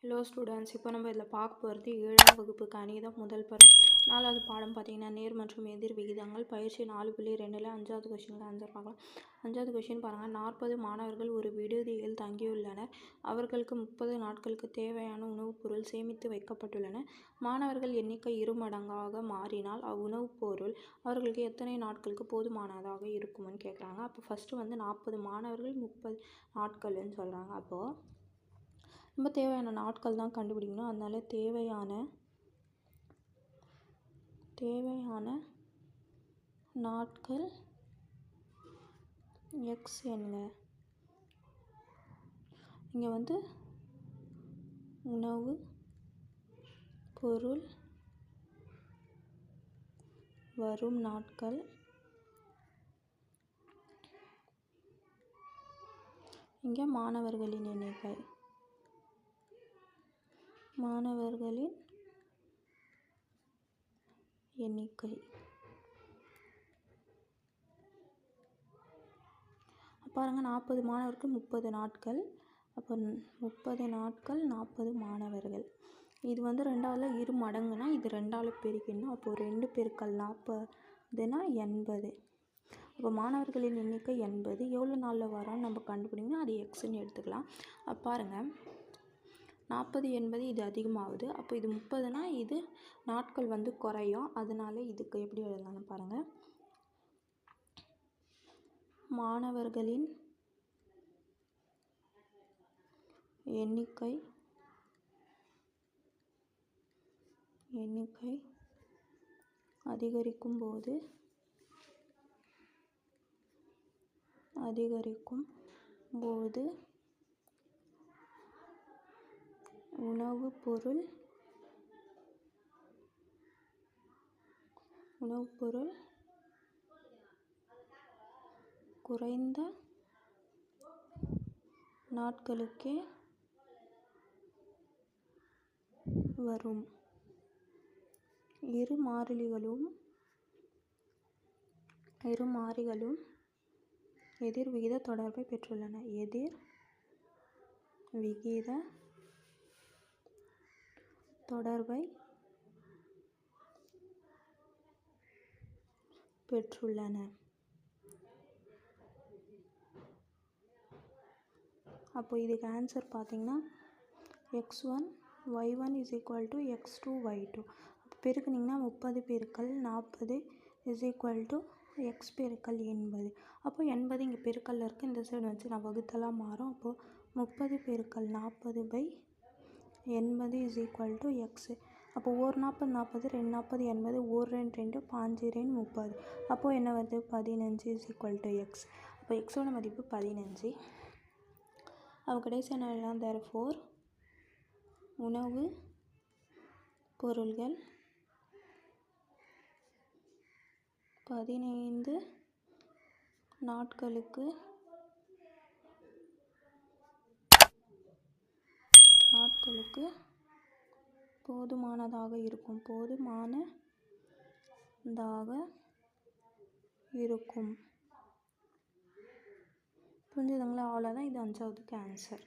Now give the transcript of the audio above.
Hello students, இப்போ நம்ம இதில் பார்க்க போகிறது 7ஆம் வகுப்பு கணிதம் முதல் பருவம் 4வது பாடம் பார்த்தீங்கன்னா நேர் மற்றும் எதிர் விகிதங்கள். பயிற்சி 4.2ல் 5வது கொஷினுக்கு ஆன்சர் பார்க்கலாம். 5வது கொஷின் பாருங்கள். 40 மாணவர்கள் ஒரு விடுதியில் தங்கியுள்ளனர். அவர்களுக்கு 30 நாட்களுக்கு தேவையான உணவுப் பொருள் சேமித்து வைக்கப்பட்டுள்ளன. மாணவர்கள் எண்ணிக்கை 2 மடங்காக மாறினால் அவ்வுணவுப் பொருள் அவர்களுக்கு எத்தனை நாட்களுக்கு போதுமானதாக இருக்கும்னு கேட்குறாங்க. அப்போ ஃபஸ்ட்டு வந்து 40 மாணவர்கள் 30 நாட்கள்னு சொல்கிறாங்க. அப்போது ரொம்ப தேவையான நாட்கள் தான் கண்டுபிடிக்கணும். அதனால தேவையான நாட்கள் எக்ஸ் என்க. இங்கே வந்து உணவு பொருள் வரும் நாட்கள், இங்கே மாணவர்களின் எண்ணிக்கை பாருங்கள். 40 மாணவருக்கு 30 நாட்கள். அப்போ 30 நாட்கள் 40 மாணவர்கள். இது வந்து 2ஆல் 2 மடங்குனா இது 2ஆல் பெருக்கணும். அப்போது 2 பெருக்கல் 40னா 80. அப்போ மாணவர்களின் எண்ணிக்கை 80 எவ்வளோ நாளில் வரோன்னு நம்ம கண்டுபிடிக்கணும். அது எக்ஸ்ன்னு எடுத்துக்கலாம். பாருங்கள், 40 80 இது அதிகமாகுது. அப்போ இது 30னா இது நாட்கள் வந்து குறையும். அதனால இதுக்கு எப்படி எழுதலாம்னு பாருங்கள். மாணவர்களின் எண்ணிக்கை அதிகரிக்கும் போது உணவுப் பொருள் குறைந்த நாட்களுக்கே வரும். இரு மாறிகளும் எதிர் விகித தொடர்பை பெற்றுள்ளன. அப்போ இதுக்கு ஆன்சர் பார்த்தீங்கன்னா x1 y1 = x2 y2. அப்போ பெருக்குனிங்கன்னா 30 பெருக்கல் 40 = x பெருக்கல் 80. அப்போ 80 இங்கே பெருக்கல்ல இருக்குது. இந்த சைடு வச்சு நான் வகுத்தலாம் மாறும். அப்போது 30 பெருக்கல் 40/80 = x. அப்போ 1 40 40, 2 40 80, 1 2 2, 5 2 30. அப்போது என்ன வருது? 15 = x. அப்போ எக்ஸோட மதிப்பு 15. அப்போ கடைசியான எல்லாம் therefore உணவு பொருள்கள் 15 நாட்களுக்கு போதுமானதாக இருக்கும். புரிஞ்சுதுங்களா? அவ்வளோதான். இது 5வதுக்கு ஆன்சர்.